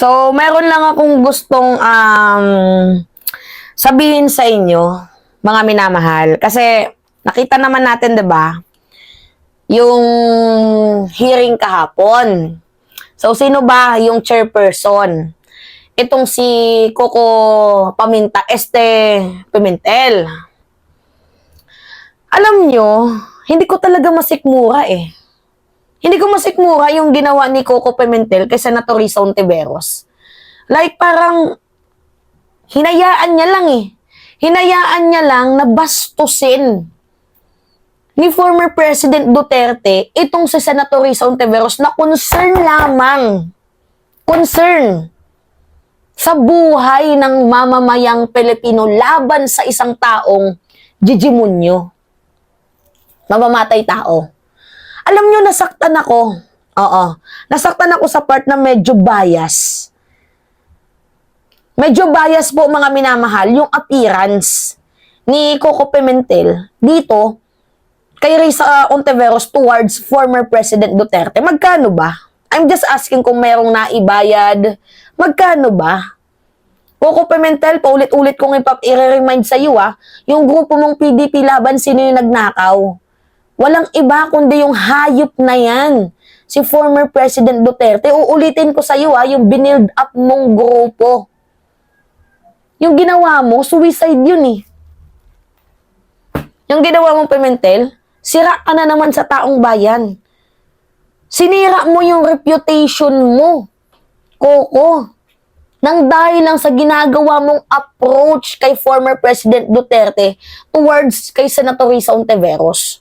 So, meron lang akong gustong sabihin sa inyo, mga minamahal. Kasi, nakita naman natin, 'di ba, yung hearing kahapon. So, sino ba yung chairperson? Itong si Coco Pimentel. Alam nyo, hindi ko talaga masikmura eh. Hindi ko masikmura yung ginawa ni Coco Pimentel kay Senator Risa Hontiveros. Like parang hinayaan niya lang eh. Hinayaan niya lang na bastusin ni former President Duterte itong si Senator Risa Hontiveros na concern lamang. Concern sa buhay ng mamamayang Pilipino laban sa isang taong jijimunyo. Mamamatay tao. Alam nyo, nasaktan ako. Oo. Nasaktan ako sa part na medyo bias. Medyo bias po, mga minamahal, yung appearance ni Coco Pimentel dito kay Risa Hontiveros towards former President Duterte. Magkano ba? I'm just asking kung merong naibayad. Magkano ba? Coco Pimentel, paulit-ulit kong i-remind sa iyo yung grupo mong PDP laban, sino yung nagnakaw? Walang iba kundi yung hayop na yan. Si former President Duterte. Uulitin ko sa iyo yung binild up mong grupo. Yung ginawa mo, suicide yun eh. Yung ginawa mong Pimentel, sira ka na naman sa taong bayan. Sinira mo yung reputation mo, Coco. Nang dahil lang sa ginagawa mong approach kay former President Duterte towards kay Senator Risa Hontiveros.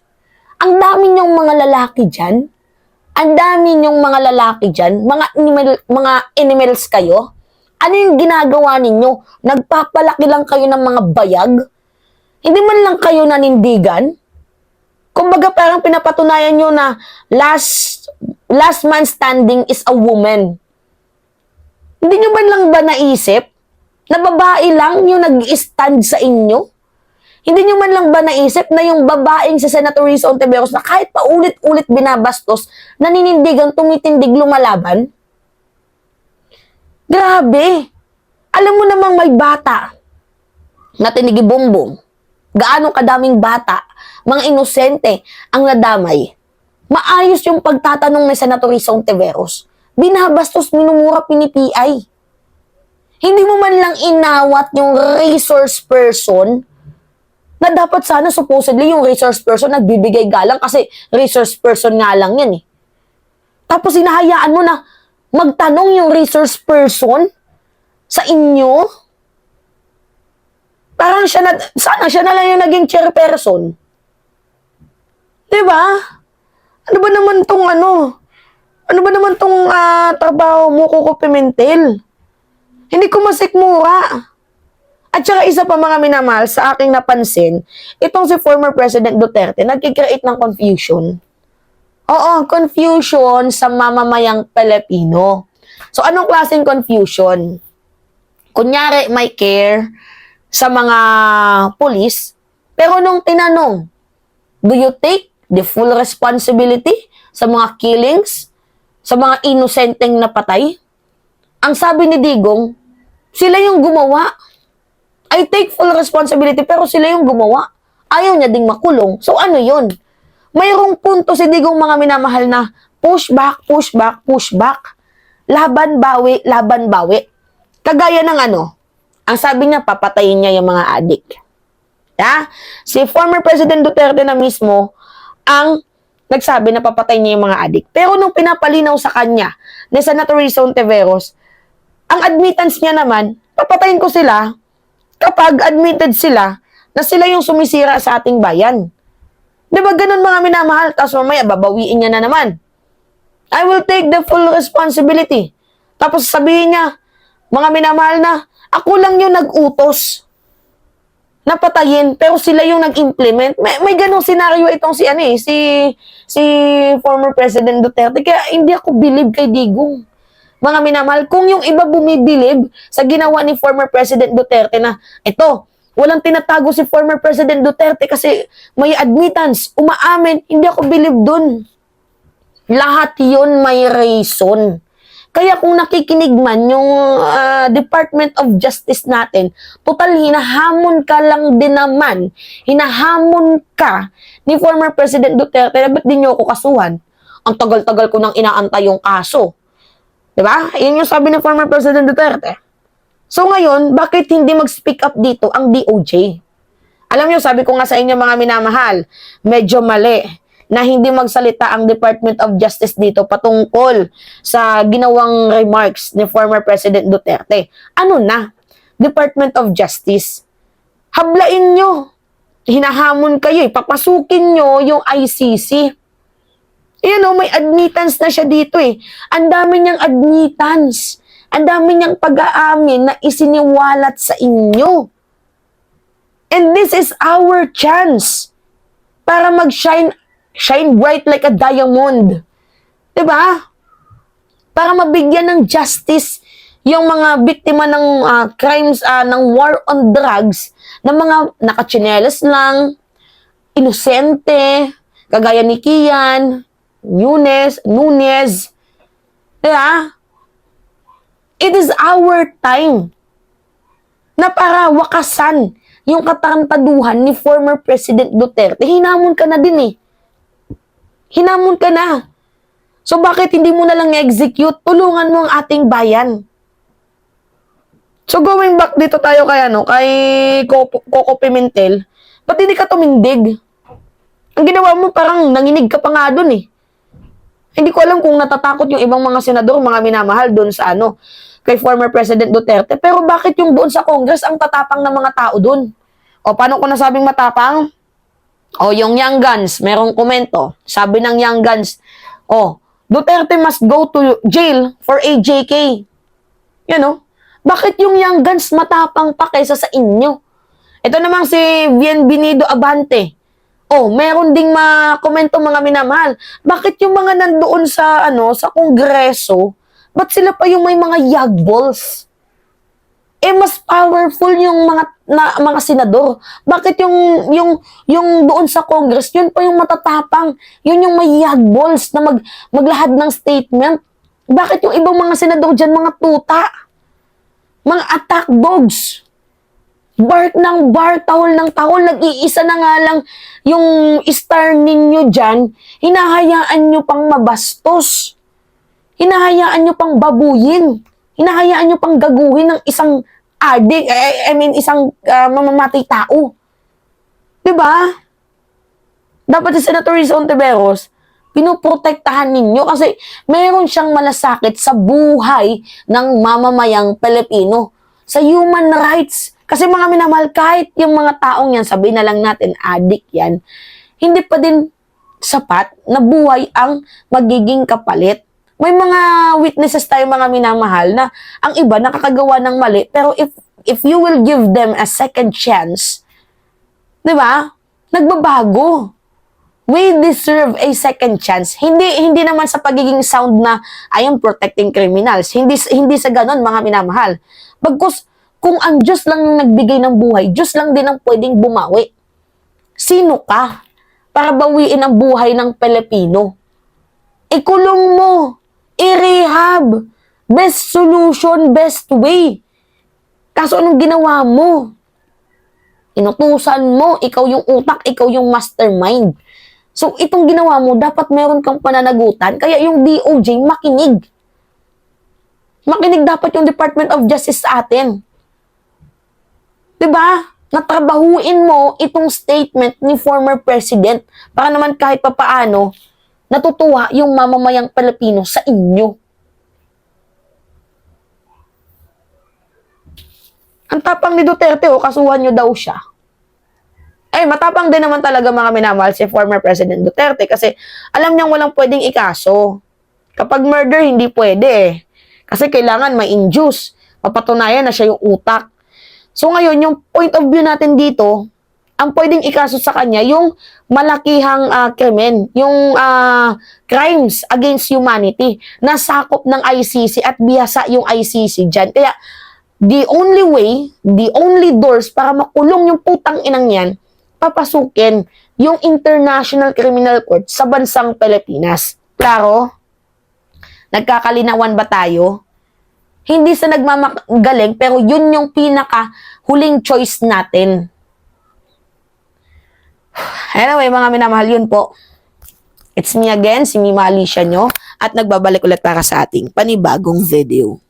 Ang dami niyong mga lalaki dyan. Ang dami niyong mga lalaki dyan. Mga animals kayo. Ano yung ginagawa ninyo? Nagpapalaki lang kayo ng mga bayag? Hindi man lang kayo nanindigan? Kumbaga parang pinapatunayan nyo na last man standing is a woman. Hindi nyo man lang ba naisip na babae lang yung nag-stand sa inyo? Hindi nyo man lang ba naisip na yung babaeng si Senator Risa Hontiveros na kahit paulit-ulit binabastos, naninindigang tumitindig lumalaban? Grabe! Alam mo namang may bata na tinigibumbong. Gaano kadaming bata, mga inosente ang nadamay. Maayos yung pagtatanong ni Senator Risa Hontiveros. Binabastos, minumura, pinipiay. Hindi mo man lang inawat yung resource person na dapat sana supposedly yung resource person nagbibigay galang kasi resource person nga lang yan eh. Tapos hinahayaan mo na magtanong yung resource person sa inyo. Parang sana siya na lang yung naging chairperson. Diba? Ano ba naman tong trabaho mo, Coco Pimentel? Hindi ko masikmura. At saka isa pa, mga minamahal, sa aking napansin, itong si former President Duterte, nagkikreate ng confusion. Oo, confusion sa mamamayang Pilipino. So, anong klaseng confusion? Kunyari, may care sa mga pulis, pero nung tinanong, do you take the full responsibility sa mga killings, sa mga inosenteng napatay? Ang sabi ni Digong, sila yung gumawa. I take full responsibility pero sila yung gumawa. Ayaw niya ding makulong. So ano yun? Mayroong punto si Digong, mga minamahal, na pushback. Laban, bawi. Kagaya ng ang sabi niya, papatayin niya yung mga adik. Si former President Duterte na mismo ang nagsabi na papatayin niya yung mga adik. Pero nung pinapalinaw sa kanya ni Senator Risa Hontiveros, ang admittance niya naman, papatayin ko sila kapag admitted sila na sila yung sumisira sa ating bayan. Diba ganun, mga minamahal? Tapos mamaya, babawiin niya na naman. I will take the full responsibility. Tapos sabihin niya, mga minamahal, na ako lang yung nag-utos na patayin, pero sila yung nag-implement. May ganung senaryo itong si former President Duterte. Kaya hindi ako believe kay Digong. Mga minamahal, kung yung iba bumibilib sa ginawa ni former President Duterte na ito, walang tinatago si former President Duterte kasi may admittance, umaamin, hindi ako believe dun. Lahat yun may reason. Kaya kung nakikinig man yung Department of Justice natin, total hinahamon ka lang din naman. Hinahamon ka ni former President Duterte na ba't di nyo ako kasuhan? Ang tagal-tagal ko nang inaantay yung kaso. Diba? Yun yung sabi ni former President Duterte. So ngayon, bakit hindi mag-speak up dito ang DOJ? Alam nyo, sabi ko nga sa inyo mga minamahal, medyo mali na hindi magsalita ang Department of Justice dito patungkol sa ginawang remarks ni former President Duterte. Ano na? Department of Justice. Hablain nyo. Hinahamon kayo. Papasukin nyo yung ICC. Ayan o, may admittance na siya dito eh. Ang dami niyang admittance. Ang dami niyang pag-aamin na isiniwalat sa inyo. And this is our chance para mag-shine bright like a diamond. Diba? Para mabigyan ng justice yung mga biktima ng crimes, ng war on drugs, na mga nakachinelas lang, inosente, kagaya ni Kian, Nunez. Diba? It is our time na para wakasan yung katarantaduhan ni former President Duterte. Hinamon ka na din eh. Hinamon ka na. So bakit hindi mo na lang execute? Tulungan mo ang ating bayan. So going back dito tayo kay Coco Pimentel, ba't hindi ka tumindig? Ang ginawa mo parang nanginig ka pa nga dun eh. Hindi ko alam kung natatakot yung ibang mga senador, mga minamahal dun sa kay former President Duterte. Pero bakit yung doon sa Congress ang tatapang ng mga tao dun? O paano ko nasabing matapang? O, yung Young Guns, merong komento. Sabi ng Young Guns, Duterte must go to jail for AJK. Yan o. Bakit yung Young Guns matapang pa kaysa sa inyo? Ito namang si Bienvenido Abante. Meron ding komento mga minamahal. Bakit yung mga nandoon sa Kongreso, ba't sila pa yung may mga yagballs? Mas powerful yung mga senador. Bakit yung doon sa Congress, yun pa yung matatapang, yun yung may yagballs na maglahad ng statement. Bakit yung ibang mga senador dyan, mga tuta, mga attack dogs, bark ng bark, tahol ng tahol, nag-iisa na nga lang yung star ninyo dyan, hinahayaan nyo pang mabastos, hinahayaan nyo pang babuyin, hinahayaan nyo pang gaguhin ng isang adik, isang mamamatay tao. Diba? Dapat si Senator Risa Ontiveros, pinoprotektahan ninyo kasi meron siyang malasakit sa buhay ng mamamayang Pilipino. Sa human rights. Kasi mga minamahal, kahit yung mga taong yan, sabihin na lang natin, adik yan, hindi pa din sapat na buhay ang magiging kapalit. May mga witnesses tayo mga minamahal na ang iba nakakagawa ng mali, pero if you will give them a second chance, di ba? Nagbabago. We deserve a second chance. Hindi naman sa pagiging sound na I am protecting criminals. Hindi sa ganon mga minamahal. Bagkus kung ang Diyos lang yung nagbigay ng buhay, Diyos lang din ang pwedeng bumawi. Sino ka para bawiin ang buhay ng Pilipino? Ikulong mo. I-rehab. Best solution, best way. Kaso anong ginawa mo? Inutusan mo. Ikaw yung utak, ikaw yung mastermind. So, itong ginawa mo, dapat meron kang pananagutan. Kaya yung DOJ, makinig. Makinig dapat yung Department of Justice sa atin. Diba? Natrabahuin mo itong statement ni former president para naman kahit papaano natutuwa yung mamamayang Pilipino sa inyo. Ang tapang ni Duterte, kasuhan nyo daw siya. Matapang din naman talaga mga minamahal si former President Duterte kasi alam niyang walang pwedeng ikaso. Kapag murder, hindi pwede Kasi kailangan ma-induce. Mapatunayan na siya yung utak. So ngayon, yung point of view natin dito, ang pwedeng ikaso sa kanya, yung malakihang krimen, yung crimes against humanity, na sakop ng ICC at bihasa yung ICC dyan. Kaya, the only way, the only doors para makulong yung putang inang yan, papasukin yung International Criminal Court sa bansang Pilipinas. Klaro? Nagkakalinawan ba tayo? Hindi sa nagmamagaling, pero yun yung pinaka huling choice natin. Anyway, mga minamahal, yun po. It's me again, si Mima Alicia nyo, at nagbabalik ulit para sa ating panibagong video.